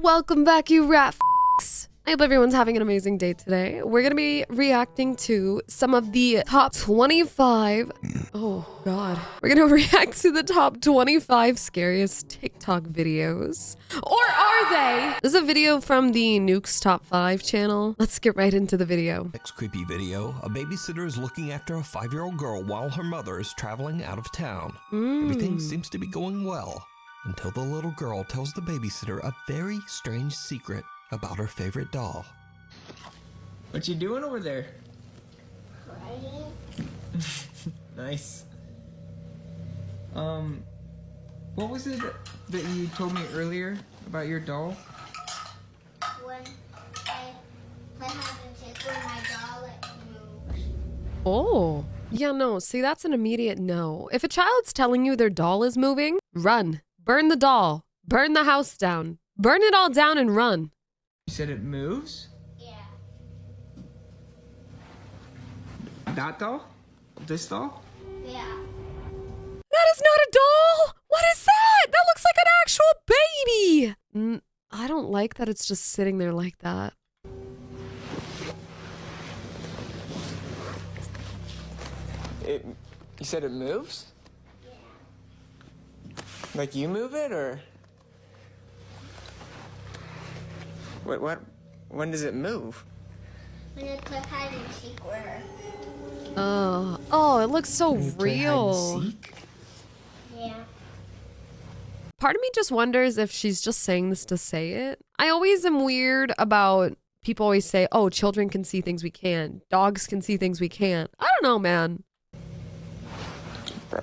Welcome back, you rat f***s. I hope everyone's having an amazing day today. We're gonna be reacting to some of the top 25. Oh God. We're gonna react to the top 25 scariest TikTok videos. Or are they? This is a video from the Nuke's Top 5 channel. Let's get right into the video. Next creepy video, a babysitter is looking after a 5-year-old girl while her mother is traveling out of town. Everything seems to be going well until the little girl tells the babysitter a very strange secret about her favorite doll. What you doing over there? Crying. Nice. What was it that you told me earlier about your doll? When I play hide and seek with my doll, it moves. Oh. Yeah, no. See, that's an immediate no. If a child's telling you their doll is moving, run. Burn the doll. Burn the house down. Burn it all down and run. You said it moves? Yeah. That doll? This doll? Yeah. That is not a doll! What is that? That looks like an actual baby! I don't like that it's just sitting there like that. You said it moves? Yeah. Like you move it, or? What? When does it move? When I play hide and seek with her. Oh, it looks so When you play hide and real. seek? Yeah. Part of me just wonders if she's just saying this to say it. I always am weird about people always say, oh, children can see things we can't. Dogs can see things we can't. I don't know, man. Bro.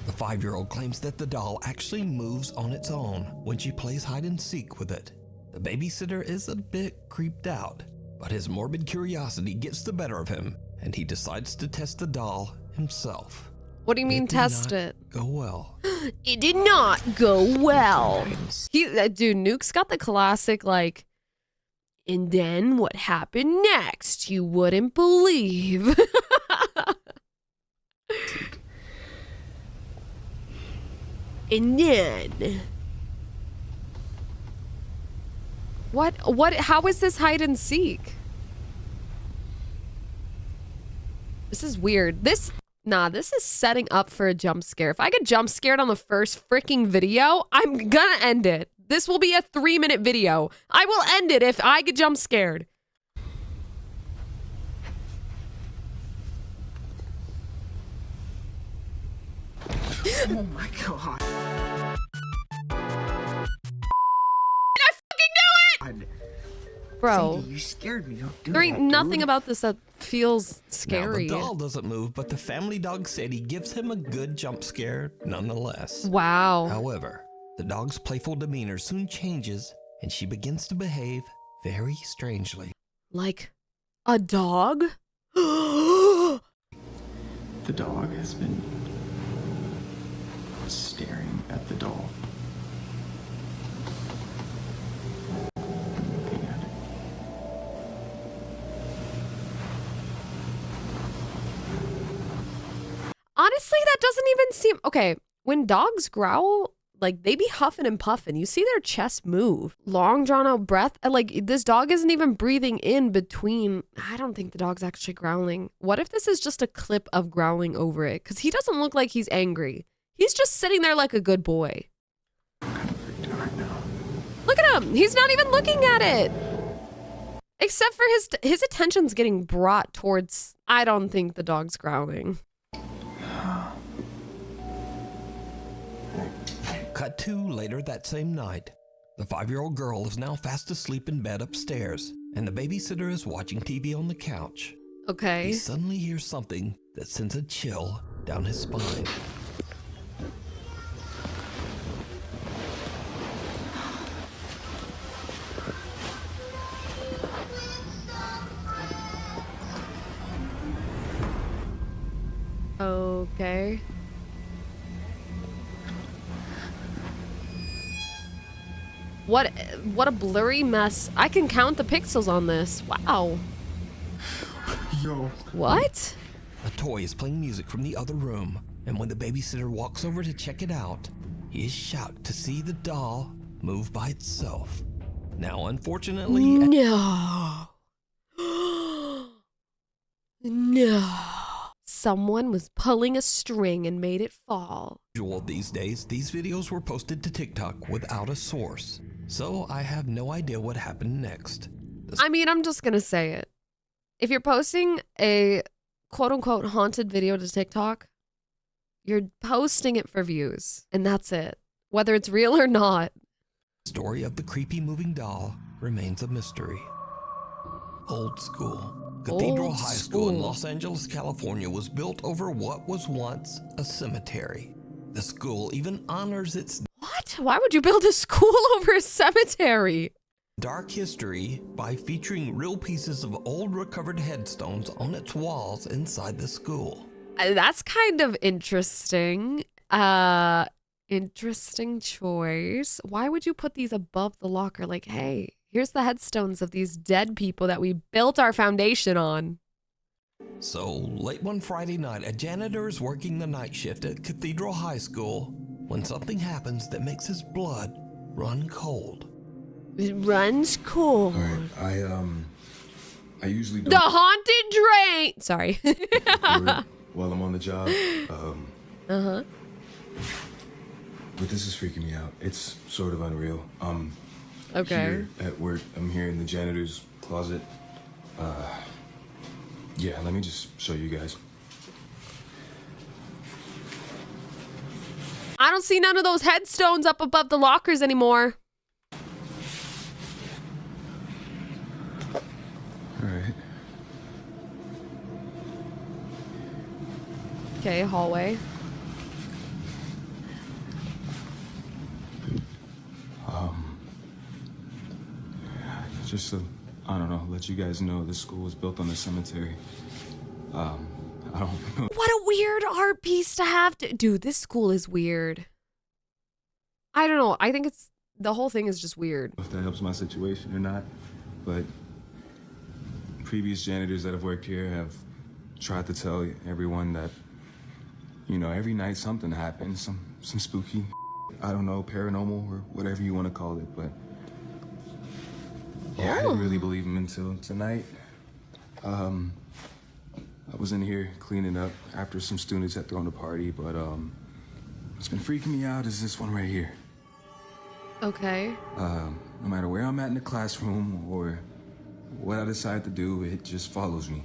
The 5-year-old claims that the doll actually moves on its own when she plays hide and seek with it. The babysitter is a bit creeped out, but his morbid curiosity gets the better of him, and he decides to test the doll himself. What do you mean It did test not it? Go well. It did not go well. Dude, Nuke's got the classic, like, and then what happened next? You wouldn't believe. And then. How is this hide and seek? This is weird. This is setting up for a jump scare. If I get jump scared on the first freaking video, I'm gonna end it. This will be a 3-minute video. I will end it if I get jump scared. Oh my god. I fucking knew it! Bro, Sadie, you scared me. Don't do there ain't that, nothing dude. about this that feels Now, scary. the doll doesn't move, but the family dog Sadie gives him a good jump scare nonetheless. Wow. However, the dog's playful demeanor soon changes, and she begins to behave very strangely. Like a dog? The dog has been staring at the doll. Looking at it. Honestly, that doesn't even seem... Okay, when dogs growl, like, they be huffing and puffing. You see their chest move. Long, drawn-out breath. And, like, this dog isn't even breathing in between... I don't think the dog's actually growling. What if this is just a clip of growling over it? Because he doesn't look like he's angry. He's just sitting there like a good boy. I'm kind of freaked out right now. Look at him. He's not even looking at it. Except for his attention's getting brought towards... I don't think the dog's growling. Cut to later that same night. The 5-year-old girl is now fast asleep in bed upstairs, and the babysitter is watching TV on the couch. Okay. He suddenly hears something that sends a chill down his spine. Okay. What a blurry mess. I can count the pixels on this. Wow. Yo. What? A toy is playing music from the other room, and when the babysitter walks over to check it out, he is shocked to see the doll move by itself. Now, unfortunately, No. No. Someone was pulling a string and made it fall. usual these days, these videos were posted to TikTok without a source, so I have no idea what happened next. I mean, I'm just gonna say it. If you're posting a quote-unquote haunted video to TikTok, you're posting it for views, and that's it. Whether it's real or not. The story of the creepy moving doll remains a mystery. Old School. Cathedral Old High School in School. Los Angeles, California was built over what was once a cemetery. The school even honors its What? Why would you build a school over a cemetery? dark history by featuring real pieces of old recovered headstones on its walls inside the school. That's kind of interesting. Interesting choice. Why would you put these above the locker? Like, hey, here's the headstones of these dead people that we built our foundation on. So, late one Friday night, a janitor is working the night shift at Cathedral High School when something happens that makes his blood run cold. It runs cold. All right, I usually The don't haunted drain. Sorry. do it while I'm on the job. Uh-huh. But this is freaking me out. It's sort of unreal. Okay. Here at work, I'm here in the janitor's closet. Yeah, let me just show you guys. I don't see none of those headstones up above the lockers anymore. All right. Okay, hallway. Just to, I don't know, let you guys know this school was built on a cemetery. I don't know What a weird art piece to have to... Dude, this school is weird. I don't know. I think it's... The whole thing is just weird. if that helps my situation or not, but previous janitors that have worked here have tried to tell everyone that, you know, every night something happens, some spooky, I don't know, paranormal or whatever you want to call it, but yeah, I didn't really believe them until tonight. I was in here cleaning up after some students had thrown a party, but what's been freaking me out is this one right here. Okay. No matter where I'm at in the classroom or what I decide to do, it just follows me.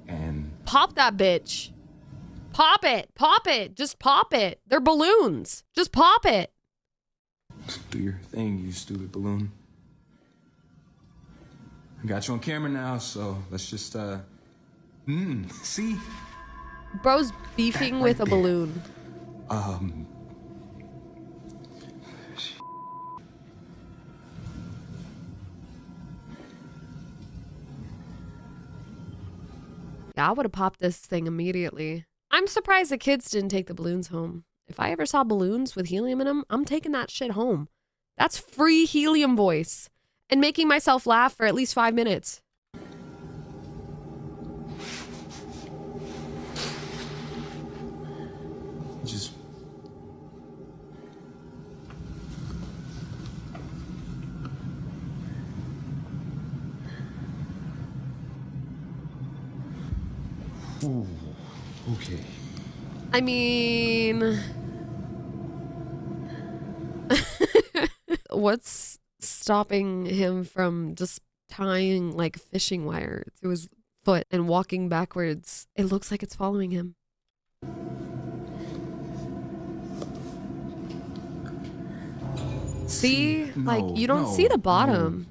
And Pop that bitch. Pop it. Pop it. Just pop it. They're balloons. Just pop it. do your thing, you stupid balloon. I got you on camera now, so let's just, see? Bro's beefing Right with a there. balloon. Yeah, I would have popped this thing immediately. I'm surprised the kids didn't take the balloons home. If I ever saw balloons with helium in them, I'm taking that shit home. That's free helium voice. And making myself laugh for at least 5 minutes. Just... Ooh, okay. I mean... What's stopping him from just tying like fishing wire to his foot and walking backwards? It looks like it's following him. See? Like, No, you don't no, see the bottom.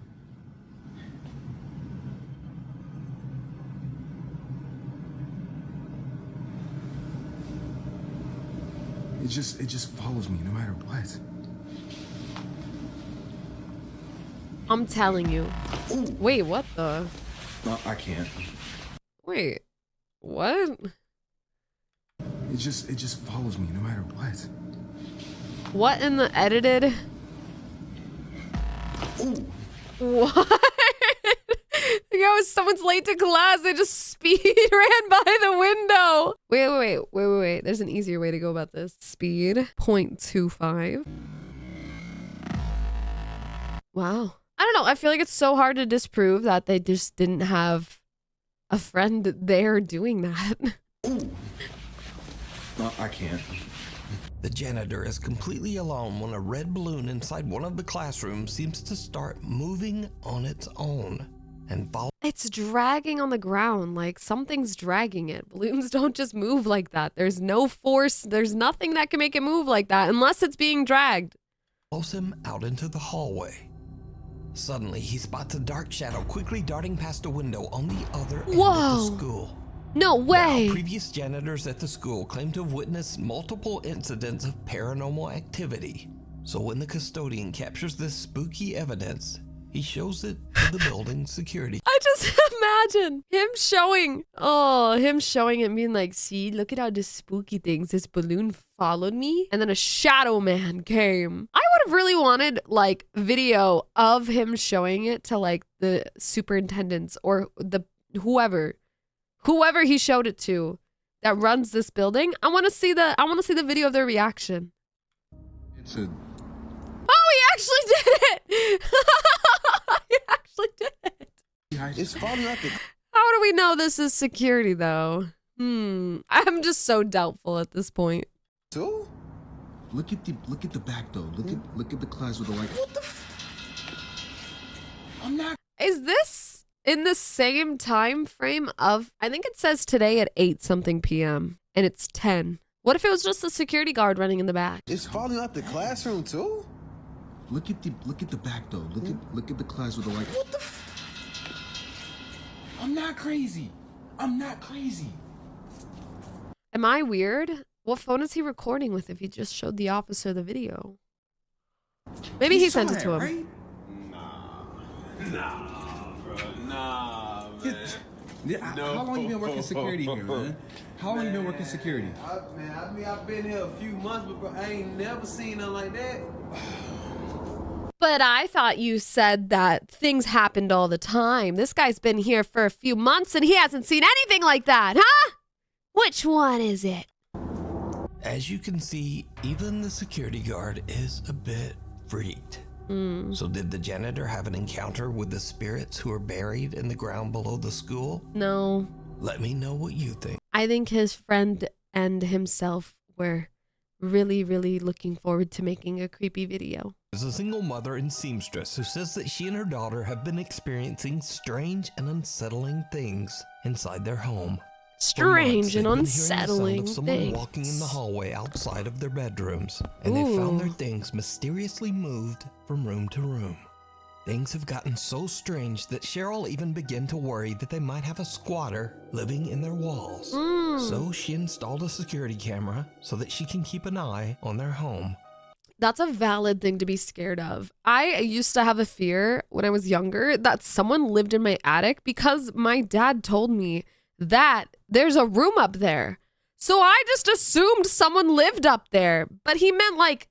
It just follows me no matter what. I'm telling you. Ooh. Wait, what the? No, I can't. Wait. What? It just follows me no matter what. What in the edited? Ooh. What? Yo, someone's late to class. They just speed ran by the window. Wait. There's an easier way to go about this. Speed 0.25. Wow. I don't know. I feel like it's so hard to disprove that they just didn't have a friend there doing that. No, I can't. The janitor is completely alone when a red balloon inside one of the classrooms seems to start moving on its own and follow. It's dragging on the ground, like something's dragging it. Balloons don't just move like that. There's no force. There's nothing that can make it move like that unless it's being dragged. Follows him out into the hallway. Suddenly, he spots a dark shadow quickly darting past a window on the other end of the school. No way. Now, previous janitors at the school claim to have witnessed multiple incidents of paranormal activity. So when the custodian captures this spooky evidence, he shows it to the building security. I just imagine him showing it and being like, see, look at all the spooky things. This balloon followed me and then a shadow man came. I would have really wanted like video of him showing it to like the superintendents or the whoever he showed it to that runs this building. I want to see the video of their reaction. It's a... Oh, he actually did it. He actually did it. It's falling out the... How do we know this is security though? I'm just so doubtful at this point. So? Look at the back though. Look at the class with the light. What the I'm not. Is this in the same time frame of, I think it says today at 8 something p.m. and it's 10. What if it was just the security guard running in the back? It's falling out the classroom too? Look at the back though. Look at the class with the light. What the I'm not crazy. I'm not crazy. Am I weird? What phone is he recording with if he just showed the officer the video? Maybe he sent it to him. Right? Nah, man. How long you been working security here, man? How long you been working security? I've been here a few months, but bro, I ain't never seen nothing like that. But I thought you said that things happened all the time. This guy's been here for a few months and he hasn't seen anything like that, huh? Which one is it? As you can see, even the security guard is a bit freaked. So did the janitor have an encounter with the spirits who are buried in the ground below the school? No. Let me know what you think. I think his friend and himself were really, really looking forward to making a creepy video. There's a single mother and seamstress who says that she and her daughter have been experiencing strange and unsettling things inside their home. Strange and They've been hearing the unsettling sound of someone things. walking in the hallway outside of their bedrooms, and they found their things mysteriously moved from room to room. Things have gotten so strange that Cheryl even began to worry that they might have a squatter living in their walls. So she installed a security camera so that she can keep an eye on their home. That's a valid thing to be scared of. I used to have a fear when I was younger that someone lived in my attic because my dad told me that there's a room up there. So I just assumed someone lived up there, but he meant like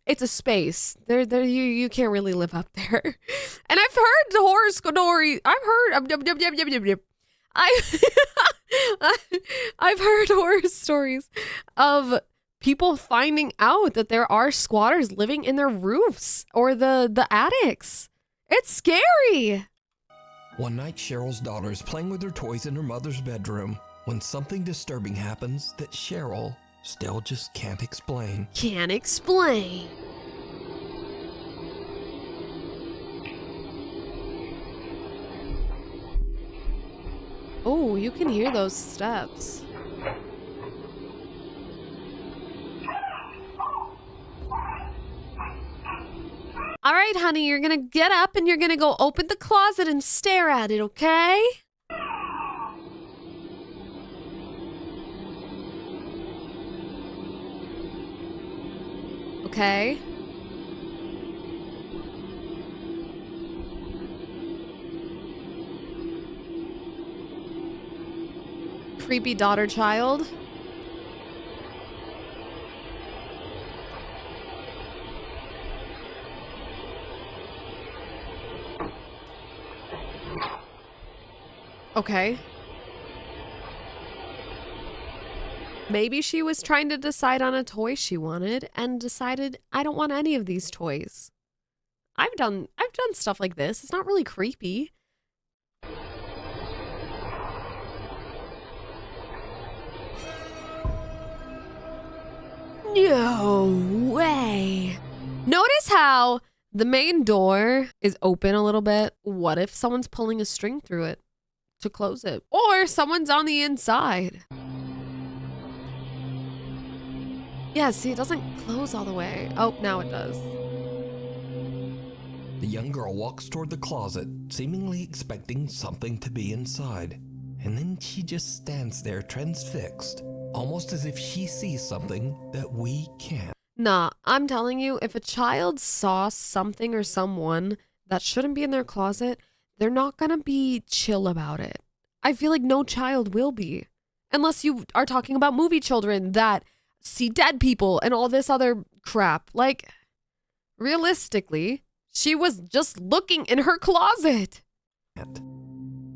it's a space. You can't really live up there. And I've heard the horror story. I've heard horror stories of people finding out that there are squatters living in their roofs or the attics. It's scary. One night, Cheryl's daughter is playing with her toys in her mother's bedroom when something disturbing happens that Cheryl still just can't explain. Can't explain. Oh, you can hear those steps. All right, honey, you're gonna get up and you're gonna go open the closet and stare at it, okay? Okay. Creepy daughter child. Okay. Maybe she was trying to decide on a toy she wanted and decided, I don't want any of these toys. I've done stuff like this. It's not really creepy. No way. Notice how the main door is open a little bit. What if someone's pulling a string through it to close it? Or someone's on the inside. Yeah, see, it doesn't close all the way. Oh, now it does. The young girl walks toward the closet, seemingly expecting something to be inside. And then she just stands there transfixed, almost as if she sees something that we can't. Nah, I'm telling you, if a child saw something or someone that shouldn't be in their closet, they're not gonna be chill about it. I feel like no child will be. Unless you are talking about movie children that see dead people and all this other crap. Like, realistically, she was just looking in her closet.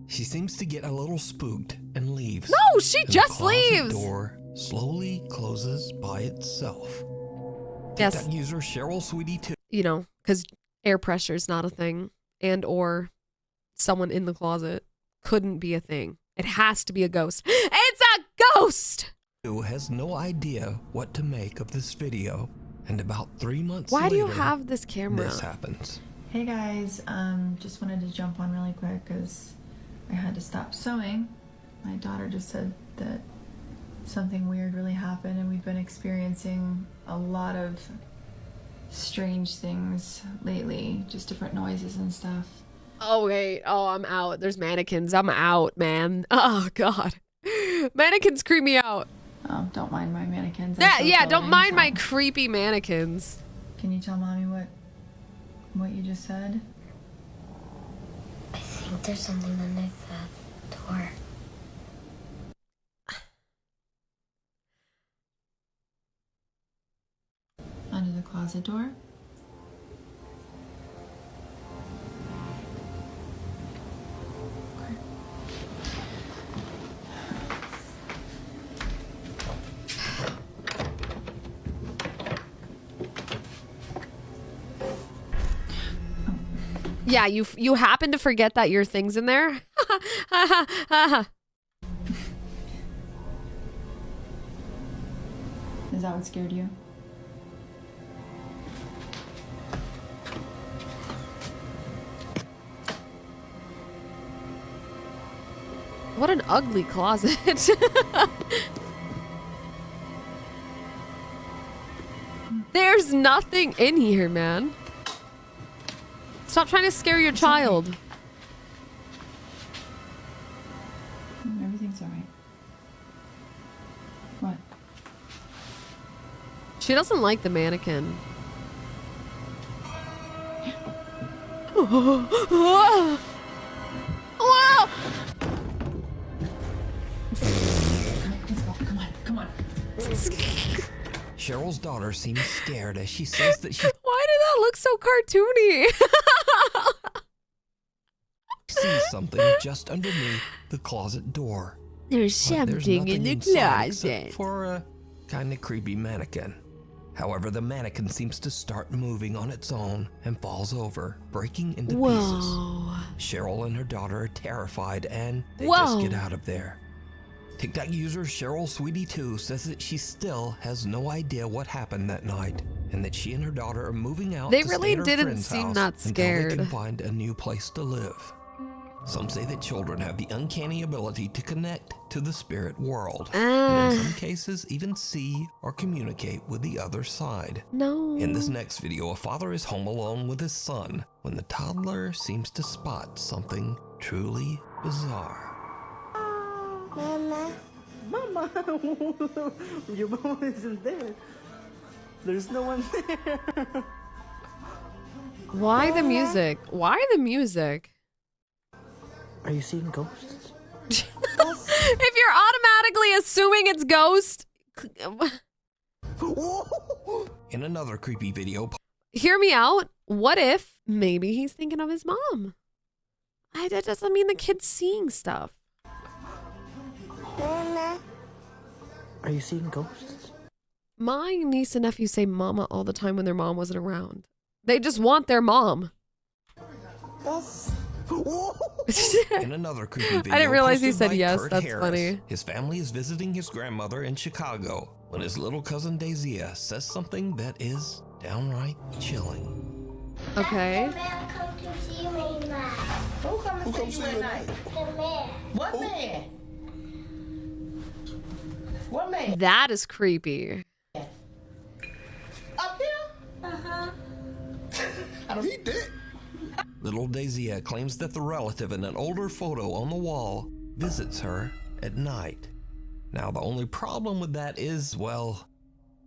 She seems to get a little spooked and leaves. No, she And the just closet leaves. door slowly closes by itself. Yes. TikTok user Cheryl Sweetie 2. You know, because air pressure is not a thing, and or someone in the closet couldn't be a thing. It has to be a ghost. It's a ghost! Who has no idea what to make of this video, and about 3 months Why later, do you have this camera? this happens. Hey guys, just wanted to jump on really quick because I had to stop sewing. My daughter just said that something weird really happened and we've been experiencing a lot of strange things lately, just different noises and stuff. Oh, wait. Oh, I'm out. There's mannequins. I'm out, man. Oh, God. Mannequins creep me out. Oh, don't mind my mannequins. Yeah, don't mind my creepy mannequins. Can you tell mommy what you just said? I think there's something underneath the door. Under the closet door? Yeah, you happen to forget that your thing's in there? Is that what scared you? What an ugly closet. There's nothing in here, man. Stop trying to scare your child. Everything's alright. What? She doesn't like the mannequin. Whoa! Let's go. Come on. Cheryl's daughter seems scared as she says that she Why did that look so cartoony? sees something just underneath the closet door. There's But there's something in nothing the inside except closet. for a kind of creepy mannequin. However, the mannequin seems to start moving on its own and falls over, breaking into pieces. Whoa. Cheryl and her daughter are terrified and they Whoa. just get out of there. TikTok user Cheryl Sweetie 2 says that she still has no idea what happened that night and that she and her daughter are moving out They to really stay at her didn't friend's seem house that until scared. they can find a new place to live. Some say that children have the uncanny ability to connect to the spirit world, and in some cases even see or communicate with the other side. No. In this next video, a father is home alone with his son when the toddler seems to spot something truly bizarre. Mama. Mama, your mom isn't there. There's no one there. Why the music? Why the music? Are you seeing ghosts? If you're automatically assuming it's ghost, In another creepy video, hear me out. What if maybe he's thinking of his mom? That doesn't mean the kid's seeing stuff. Mama. Are you seeing ghosts? My niece and nephew say mama all the time when their mom wasn't around. They just want their mom. This. In another creepy video, I didn't realize he posted said by yes. Kurt That's Harris, funny. his family is visiting his grandmother in Chicago when his little cousin Daisy says something that is downright chilling. Okay. The man come to see me now. Who come to see you at night? The man. What man? What man? That is creepy. Up here? Uh-huh. He did. Little Daisy claims that the relative in an older photo on the wall visits her at night. Now, the only problem with that is, well,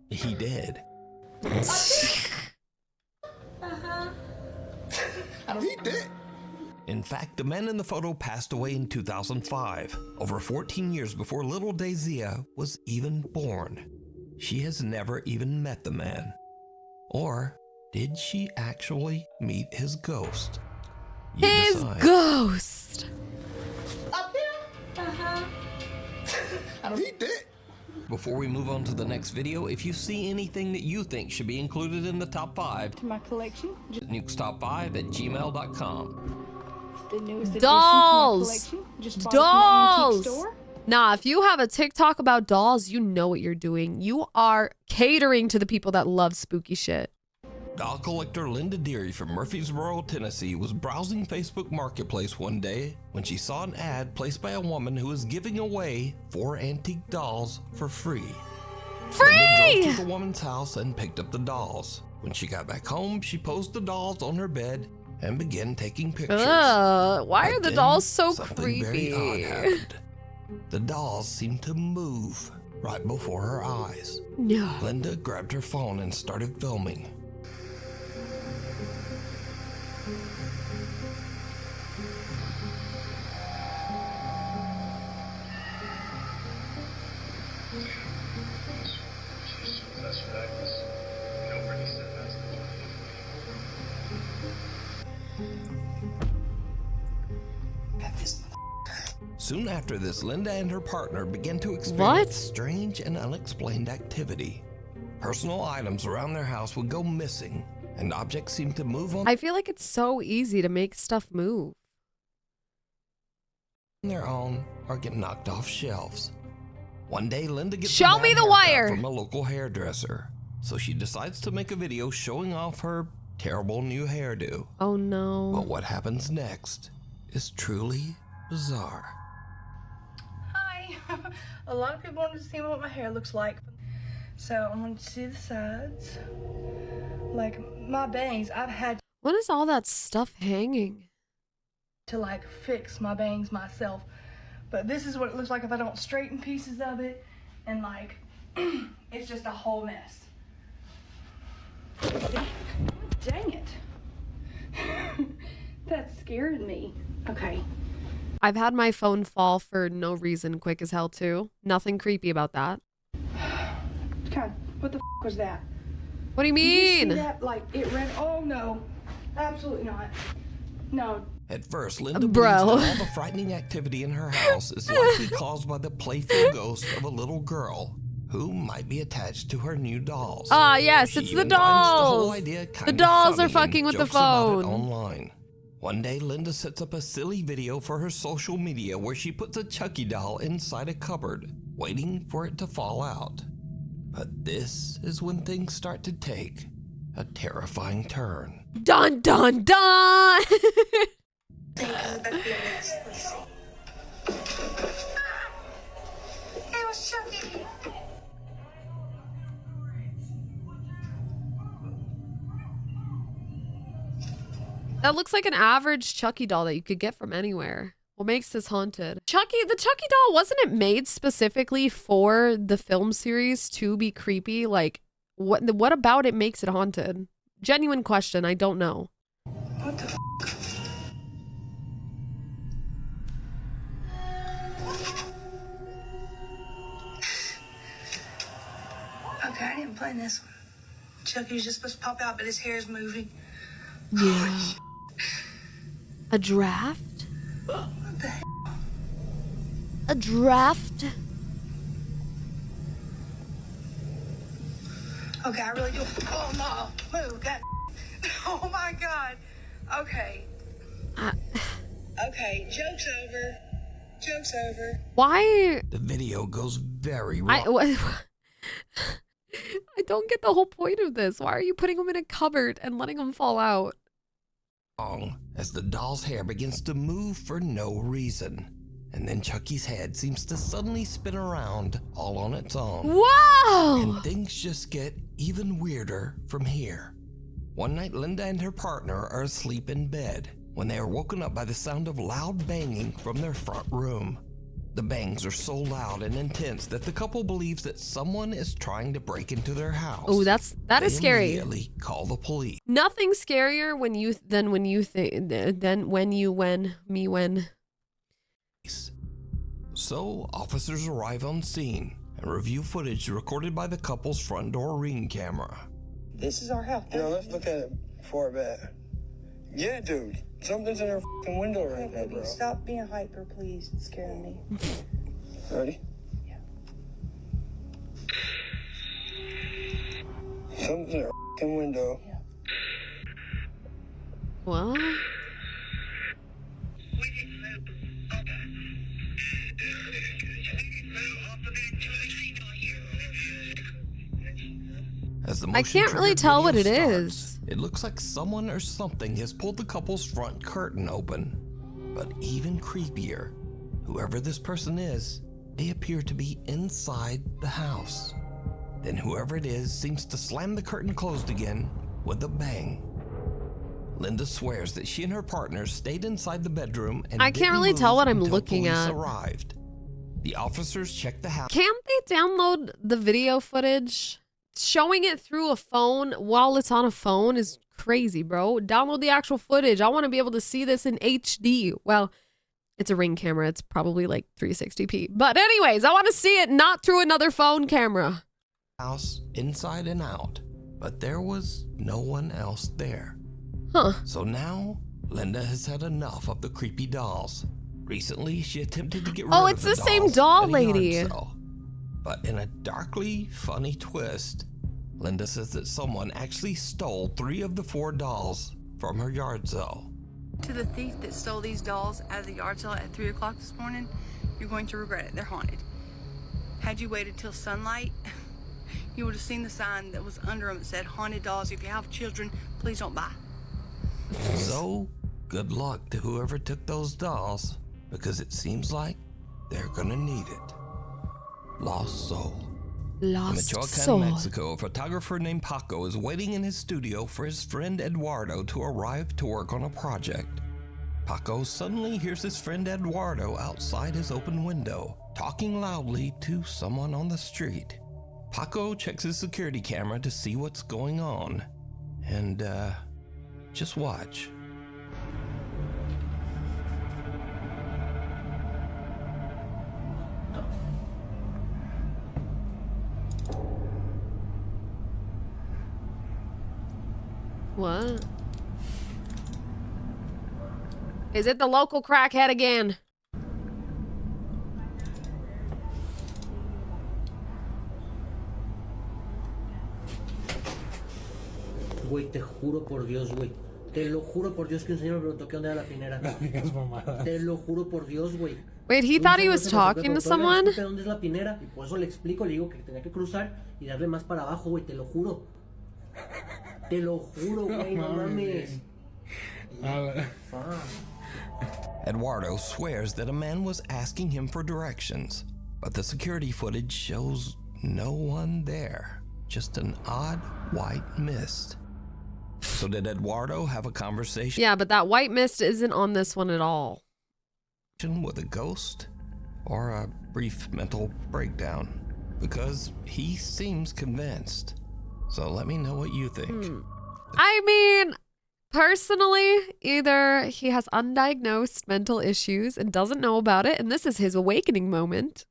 he did. Uh-huh. He did. In fact, the man in the photo passed away in 2005, over 14 years before little Daisy was even born. She has never even met the man. Or did she actually meet his ghost? You His decide. ghost. Up here? Uh-huh. He did. Before we move on to the next video, if you see anything that you think should be included in the top 5, To my collection. nukestop5@gmail.com. The newest Dolls. Dolls. store. Nah, if you have a TikTok about dolls, you know what you're doing. You are catering to the people that love spooky shit. Doll collector Linda Deary from Murfreesboro, Tennessee was browsing Facebook Marketplace one day when she saw an ad placed by a woman who was giving away 4 antique dolls for free. Linda drove to the woman's house and picked up the dolls. When she got back home, she posed the dolls on her bed and began taking pictures. Why are But the then dolls so something very odd creepy? happened. The dolls seemed to move right before her eyes. No. Linda grabbed her phone and started filming. Soon after this, Linda and her partner began to experience strange and unexplained activity. Personal items around their house would go missing, and objects seemed to move on I feel like it's so easy to make stuff move. their own or get knocked off shelves. One day, Linda gets Show a me bad the haircut wire. from a local hairdresser, so she decides to make a video showing off her terrible new hairdo. Oh no. But what happens next is truly bizarre. Hi. A lot of people wanted to see what my hair looks like. So I wanted to see the sides. Like my bangs, I've had What is all that stuff hanging? to like fix my bangs myself. But this is what it looks like if I don't straighten pieces of it. And like, it's just a whole mess. Dang it. That scared me. Okay. I've had my phone fall for no reason quick as hell too. Nothing creepy about that. God, what the was that? What do you Did you see mean? that? Like it ran. Oh no, absolutely not. No. At first, Linda Bro. believes that all the frightening activity in her house is likely caused by the playful ghost of a little girl who might be attached to her new dolls. Ah, yes, She it's the even finds the whole dolls. idea The kinda dolls are funny and fucking with the jokes about it phone. online. One day, Linda sets up a silly video for her social media where she puts a Chucky doll inside a cupboard, waiting for it to fall out. But this is when things start to take a terrifying turn. Dun dun dun. It was Chucky. That looks like an average Chucky doll that you could get from anywhere. What makes this haunted? The Chucky doll, wasn't it made specifically for the film series to be creepy? Like, what about it makes it haunted? Genuine question, I don't know. What the Okay, I didn't plan this one. Chucky's just supposed to pop out, but his hair's moving. Yeah. A draft? What the hell? a draft? Okay, I really do. Oh no, move that. Oh my God. Okay. Okay, joke's over. Joke's over. Why? The video goes very wrong. I don't get the whole point of this. Why are you putting him in a cupboard and letting him fall out? As the doll's hair begins to move for no reason. And then Chucky's head seems to suddenly spin around all on its own. Whoa! And things just get even weirder from here. One night, Linda and her partner are asleep in bed when they are woken up by the sound of loud banging from their front room. The bangs are so loud and intense that the couple believes that someone is trying to break into their house. Oh, that is scary. They immediately call the police. Nothing scarier than when. So, officers arrive on scene and review footage recorded by the couple's front door ring camera. This is our house. Let's look at it before bed. Yeah, dude. Something's in her f***ing window right now, bro. Stop being hyper, please. It's scaring me. Ready? Yeah. Something's in her f***ing window. Yeah. What? As the I can't really motion-triggered tell what it video is. starts, it looks like someone or something has pulled the couple's front curtain open. But even creepier, whoever this person is, they appear to be inside the house. Then whoever it is seems to slam the curtain closed again with a bang. Linda swears that she and her partner stayed inside the bedroom and I can't didn't really tell move what I'm until looking police at. arrived. The officers checked the house. Can't they download the video footage? Showing it through a phone while it's on a phone is crazy, bro. Download the actual footage. I want to be able to see this in HD. Well, it's a ring camera. It's probably like 360p. But anyways, I want to see it not through another phone camera. House inside and out, but there was no one else there. Huh. So now, Linda has had enough of the creepy dolls. Recently, she attempted to get rid of it's the same dolls doll at a yard lady. sale. But in a darkly funny twist, Linda says that someone actually stole 3 of the 4 dolls from her yard sale. To the thief that stole these dolls out of the yard sale at 3 o'clock this morning, you're going to regret it. They're haunted. Had you waited till sunlight, you would have seen the sign that was under them that said, "Haunted dolls. If you have children, please don't buy." So, good luck to whoever took those dolls, because it seems like they're gonna need it. Lost Soul. In Lost Michoacan, soul. Mexico, a photographer named Paco is waiting in his studio for his friend Eduardo to arrive to work on a project. Paco suddenly hears his friend Eduardo outside his open window, talking loudly to someone on the street. Paco checks his security camera to see what's going on. And, just watch. What? Is it the local crackhead again? Güey, te juro por Dios, güey. Te lo juro por Dios que un señor me preguntó qué onda era la pinera. No digas mamadas. Te lo juro por Dios, güey. Wait, he thought he was talking to someone? ¿Dónde es la pinera? Y por eso le explico, le digo que tenía que cruzar y darle más para abajo, güey, te lo juro. Te lo juro, güey, no mames. Eduardo swears that a man was asking him for directions, but the security footage shows no one there, just an odd white mist. So did Eduardo have a conversation Yeah, but that white mist isn't on this one at all. with a ghost, or a brief mental breakdown? Because he seems convinced. So let me know what you think. I mean, personally, either he has undiagnosed mental issues and doesn't know about it, and this is his awakening moment,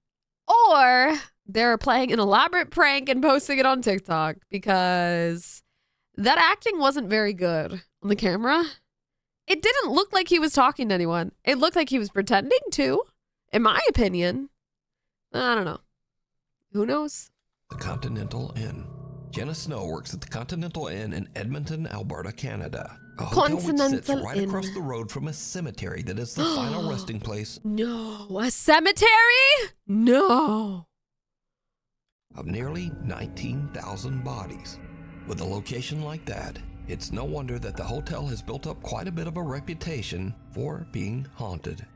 or they're playing an elaborate prank and posting it on TikTok, because that acting wasn't very good on the camera. It didn't look like he was talking to anyone. It looked like he was pretending to. in my opinion. I don't know. Who knows? The Continental Inn. Jenna Snow works at the Continental Inn in Edmonton, Alberta, Canada. A hotel which sits right across the road from a cemetery that is the final resting place. No, a cemetery? No. Of nearly 19,000 bodies. With a location like that, it's no wonder that the hotel has built up quite a bit of a reputation for being haunted.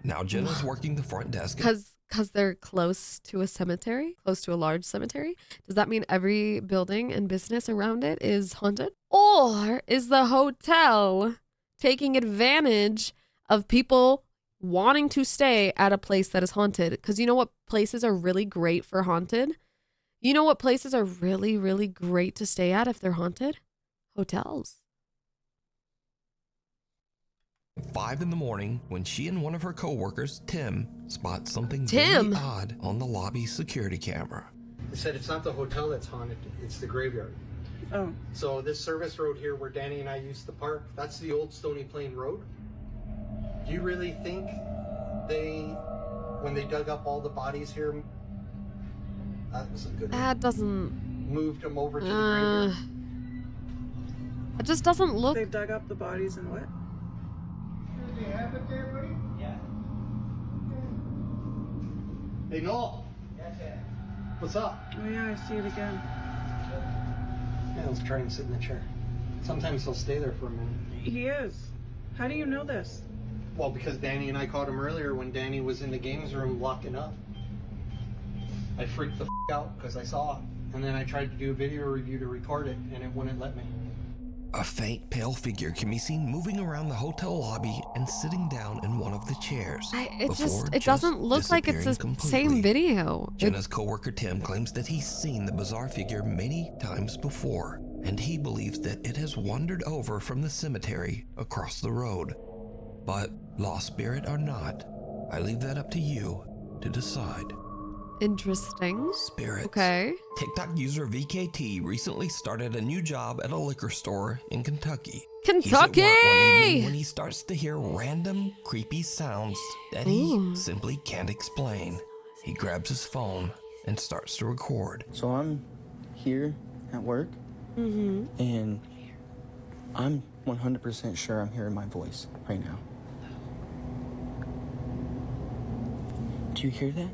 Now Jenna's working the front desk. Because they're close to a cemetery, close to a large cemetery. Does that mean every building and business around it is haunted? Or is the hotel taking advantage of people wanting to stay at a place that is haunted? Because you know what places are really great for haunted? You know what places are really, really great to stay at if they're haunted? Hotels. 5 in the morning, when she and one of her co-workers, Tim, spot something very odd on the lobby security camera. They said it's not the hotel that's haunted, it's the graveyard. Oh. So this service road here where Danny and I used to park, that's the old Stony Plain Road. Do you really think when they dug up all the bodies here, that was a good That doesn't... moved them over to the graveyard? It just doesn't look... They've dug up the bodies and what? Do they have it there, buddy? Yeah. Hey, Noel. Yes, sir. What's up? Oh yeah, I see it again. Yeah, let's try and sit in the chair. Sometimes he'll stay there for a minute. He is. How do you know this? Well, because Danny and I caught him earlier when Danny was in the games room locking up. I freaked the out because I saw it. And then I tried to do a video review to record it, and it wouldn't let me. A faint, pale figure can be seen moving around the hotel lobby and sitting down in one of the chairs. It doesn't look like it's the same video. Jenna's coworker Tim claims that he's seen the bizarre figure many times before, and he believes that it has wandered over from the cemetery across the road. But lost spirit or not, I leave that up to you to decide. Interesting. Spirits. Okay. TikTok user VKT recently started a new job at a liquor store in Kentucky. Kentucky! He's at work one evening when he starts to hear random, creepy sounds that he simply can't explain. He grabs his phone and starts to record. So I'm here at work, and I'm 100% sure I'm hearing my voice right now. Do you hear that?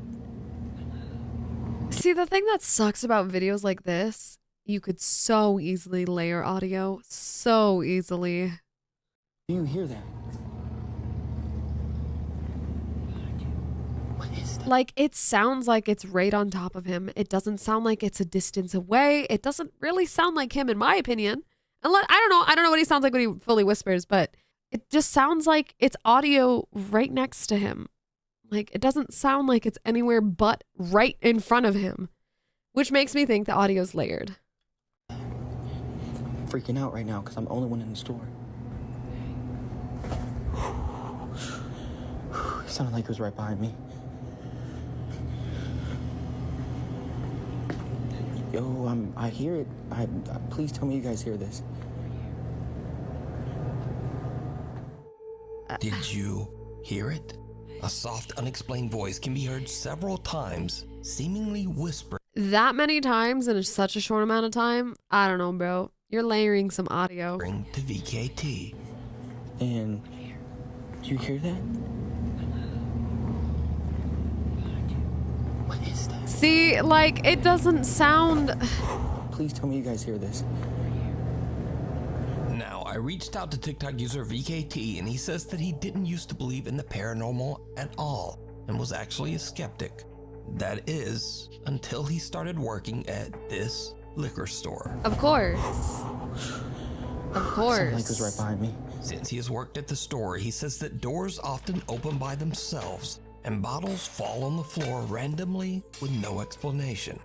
See, the thing that sucks about videos like this, you could so easily layer audio. So easily. Do you hear that? What is that? Like, it sounds like it's right on top of him. It doesn't sound like it's a distance away. It doesn't really sound like him, in my opinion. Unless, I don't know what he sounds like when he fully whispers, but it just sounds like it's audio right next to him. Like, it doesn't sound like it's anywhere but right in front of him, which makes me think the audio's layered. I'm freaking out right now because I'm the only one in the store. It sounded like it was right behind me. Yo, I hear it. Please tell me you guys hear this. Did you hear it? A soft, unexplained voice can be heard several times, seemingly whispering. That many times in such a short amount of time? I don't know, bro. You're layering some audio. To VKT. And do you hear that? What is that? See, like, it doesn't sound... Please tell me you guys hear this. Now, I reached out to TikTok user VKT, and he says that he didn't used to believe in the paranormal at all and was actually a skeptic. That is, until he started working at this liquor store. Of course. Of course. Sounded like it was right behind me. Since he has worked at the store, he says that doors often open by themselves and bottles fall on the floor randomly with no explanation.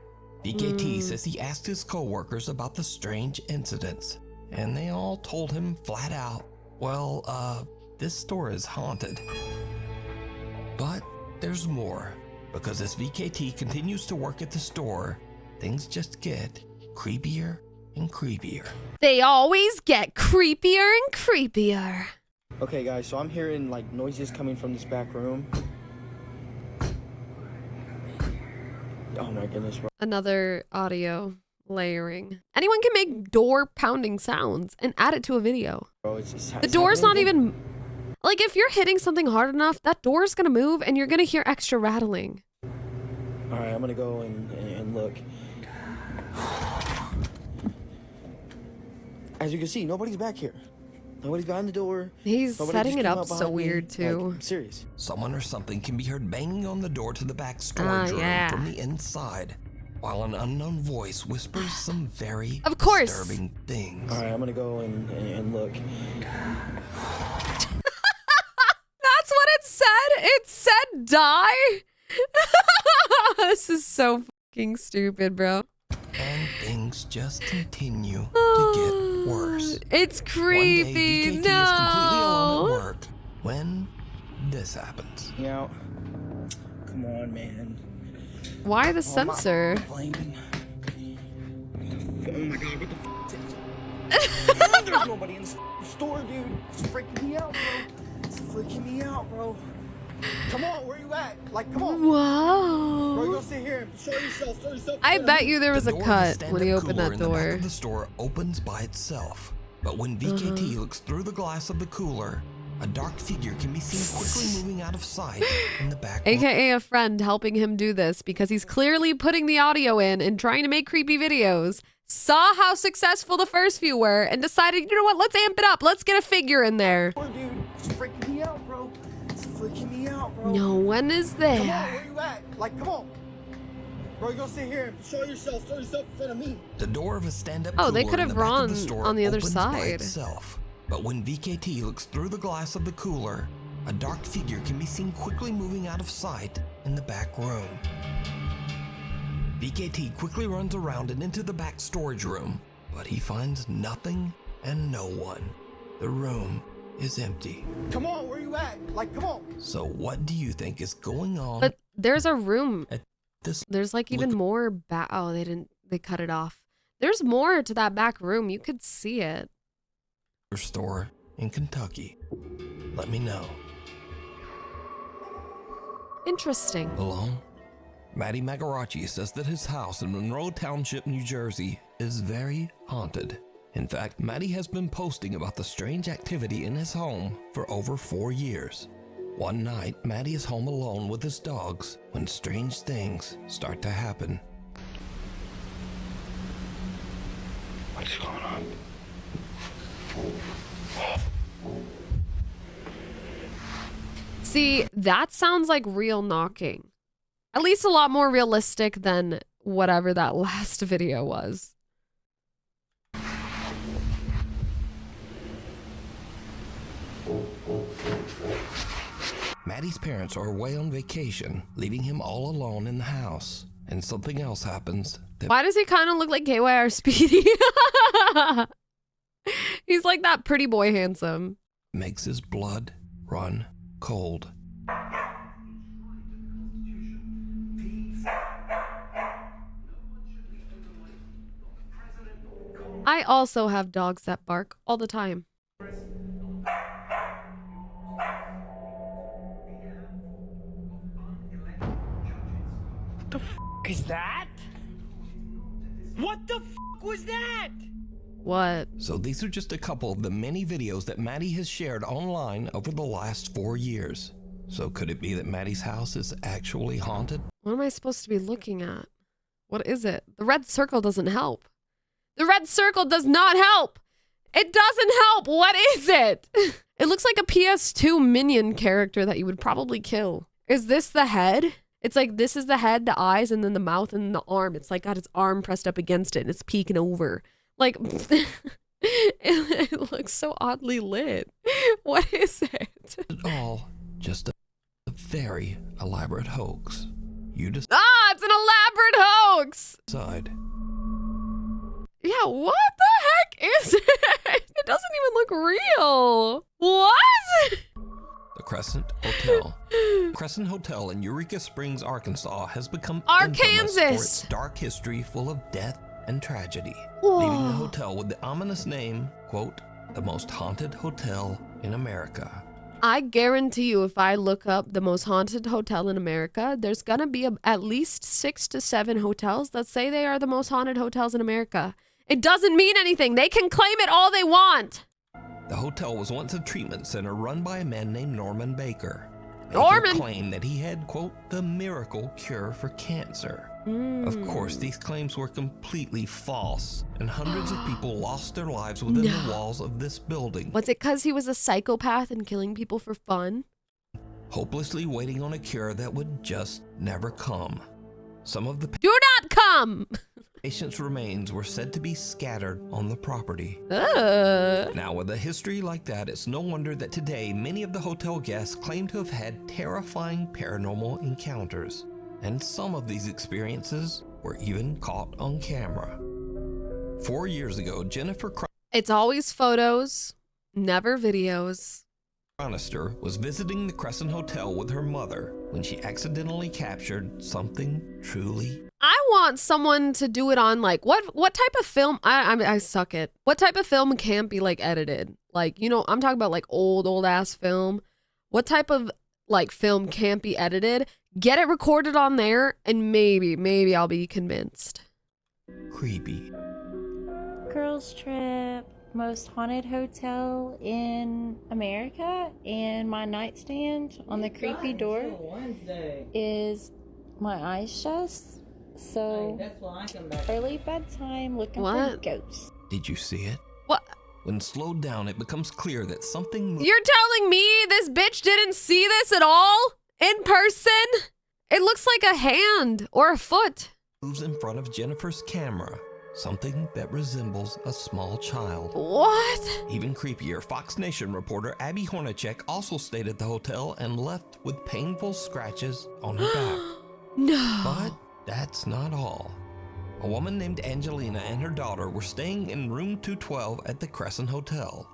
VKT says he asked his co-workers about the strange incidents, and they all told him flat out, well, this store is haunted. But there's more, because as VKT continues to work at the store, things just get creepier and creepier. They always get creepier and creepier. Okay, guys, so I'm hearing like noises coming from this back room. Oh my goodness, bro. Another audio layering. Anyone can make door pounding sounds and add it to a video. Bro, it's just, The door's not even... Like, if you're hitting something hard enough, that door's gonna move and you're gonna hear extra rattling. All right, I'm gonna go and look. As you can see, nobody's back here. Nobody's behind the door. He's Nobody setting just it came up so behind me. weird, too. Like, I'm serious. Someone or something can be heard banging on the door to the back storage room yeah. from the inside, while an unknown voice whispers some very Of course. disturbing things. All right, I'm gonna go and look. That's what it said? It said die? This is so fucking stupid, bro. And things just continue to get worse. It's One creepy. day, VKT is completely alone at No. work when this happens. Yeah. Come on, man. Why the Oh, sensor? Oh my god, what the f***? There's nobody in the store, dude. It's freaking me out, bro. It's freaking me out, bro. Come on, where you at? Like, come on. Whoa. Bro, you gonna sit here and show yourself. I bet you there was a The door of cut stand-up when he opened cooler that in the back door. of the store opens by itself. But when VKT looks through the glass of the cooler, a dark figure can be seen quickly moving out of sight in the back room. AKA a friend helping him do this because he's clearly putting the audio in and trying to make creepy videos. Saw how successful the first few were and decided, you know what, let's amp it up. Let's get a figure in there. Dude, it's freaking me out, bro. It's freaking me out, bro. No one is Come on, there. where you at? Like, come on. Bro, you gonna sit here and show yourself in front of me. The door of a stand-up Oh, they cooler could in have the back of run the store on the other opens by side. itself. But when VKT looks through the glass of the cooler, a dark figure can be seen quickly moving out of sight in the back room. VKT quickly runs around and into the back storage room, but he finds nothing and no one. The room is empty. Come on, where you at? Like, come on. So what do you think is going on? But there's a room. This There's like even more oh, they cut it off. There's more to that back room. You could see it. store in Kentucky. Let me know. Interesting. Alone? Matty Magarachi says that his house in Monroe Township, New Jersey is very haunted. In fact, Matty has been posting about the strange activity in his home for over 4 years. One night, Matty is home alone with his dogs when strange things start to happen. What's going on? See, that sounds like real knocking. At least a lot more realistic than whatever that last video was. Matty's parents are away on vacation, leaving him all alone in the house. And something else happens that Why does he kind of look like KYR Speedy? He's like that pretty boy handsome. makes his blood run cold. I also have dogs that bark all the time. The f is that? What the f was that? What? So these are just a couple of the many videos that Matty has shared online over the last 4 years. So could it be that Matty's house is actually haunted? What am I supposed to be looking at? What is it? The red circle doesn't help. The red circle does not help. It doesn't help. What is it? It looks like a PS2 minion character that you would probably kill. Is this the head? It's like this is the head, the eyes, and then the mouth and the arm. It's like got its arm pressed up against it and it's peeking over. Like, it looks so oddly lit. What is it? It's all just a very elaborate hoax. You decide. It's an elaborate hoax. Yeah, what the heck is it? It doesn't even look real. What? The Crescent Hotel. Crescent Hotel in Eureka Springs, Arkansas has become infamous for its dark history full of death and tragedy, leaving the hotel with the ominous name, quote, the most haunted hotel in America. I guarantee you, if I look up the most haunted hotel in America, there's gonna be at least 6 to 7 hotels that say they are the most haunted hotels in America. It doesn't mean anything. They can claim it all they want. The hotel was once a treatment center run by a man named Norman Baker. Norman claimed that he had, quote, the miracle cure for cancer. Of course, these claims were completely false, and hundreds of people lost their lives within the walls of this building. Was it because he was a psychopath and killing people for fun? Hopelessly waiting on a cure that would just never come. Some of the Do not come! patient's remains were said to be scattered on the property. Now, with a history like that, it's no wonder that today many of the hotel guests claim to have had terrifying paranormal encounters. And some of these experiences were even caught on camera. 4 years ago, Jennifer It's always photos, never videos. Chronister was visiting the Crescent Hotel with her mother when she accidentally captured something truly. I want someone to do it on like what type of film? I suck at. What type of film can't be like edited? Like, you know, I'm talking about like old ass film. What type of like film can't be edited? Get it recorded on there, and maybe I'll be convinced. Creepy. Girls trip, most haunted hotel in America, and my nightstand on the creepy door is my eyes shut. So early bedtime looking for ghosts. Did you see it? What? When slowed down, it becomes clear that something moved. You're telling me this bitch didn't see this at all? In person? It looks like a hand or a foot. Moves in front of Jennifer's camera. Something that resembles a small child. What? Even creepier, Fox Nation reporter Abby Hornacek also stayed at the hotel and left with painful scratches on her back. No. But that's not all. A woman named Angelina and her daughter were staying in room 212 at the Crescent Hotel.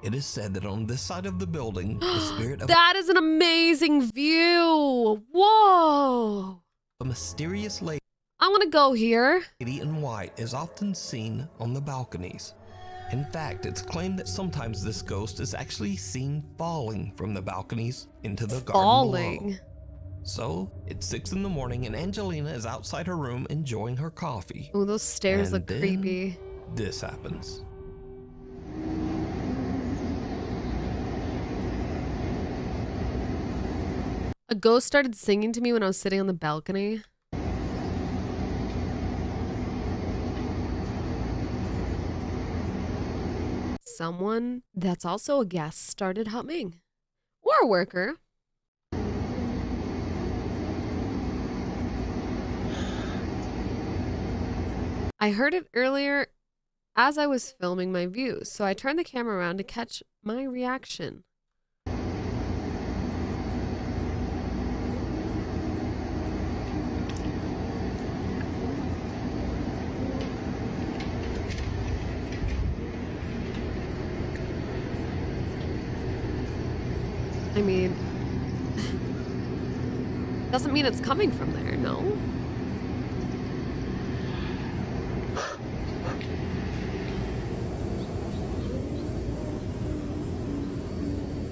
It is said that on this side of the building, the spirit of that is an amazing view. Whoa. a mysterious lady I want to go here. in white is often seen on the balconies. In fact, it's claimed that sometimes this ghost is actually seen falling from the balconies into the garden Falling. below. So, it's 6 in the morning and Angelina is outside her room enjoying her coffee. Oh, those stairs And look then creepy. This happens. A ghost started singing to me when I was sitting on the balcony. Someone that's also a guest started humming. Or a worker. I heard it earlier as I was filming my views, so I turned the camera around to catch my reaction. I mean, doesn't mean it's coming from there, no?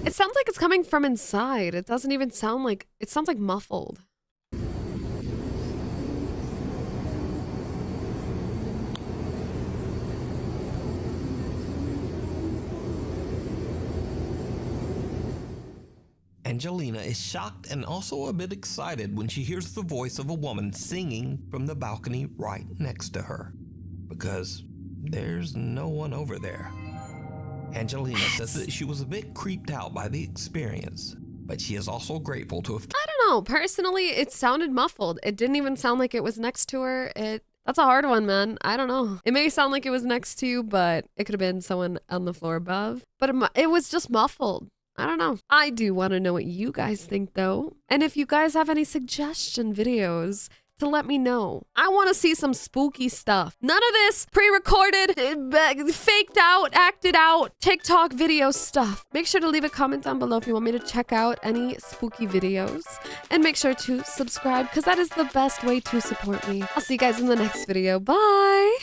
It sounds like it's coming from inside. It doesn't even sound like, it sounds like muffled. Angelina is shocked and also a bit excited when she hears the voice of a woman singing from the balcony right next to her, because there's no one over there. Angelina says that she was a bit creeped out by the experience, but she is also grateful to have... I don't know. Personally, it sounded muffled. It didn't even sound like it was next to her. That's a hard one, man. I don't know. It may sound like it was next to you, but it could have been someone on the floor above. But it was just muffled. I don't know. I do want to know what you guys think, though. And if you guys have any suggestion videos, to let me know. I want to see some spooky stuff. None of this pre-recorded, faked out, acted out, TikTok video stuff. Make sure to leave a comment down below if you want me to check out any spooky videos. And make sure to subscribe because that is the best way to support me. I'll see you guys in the next video. Bye!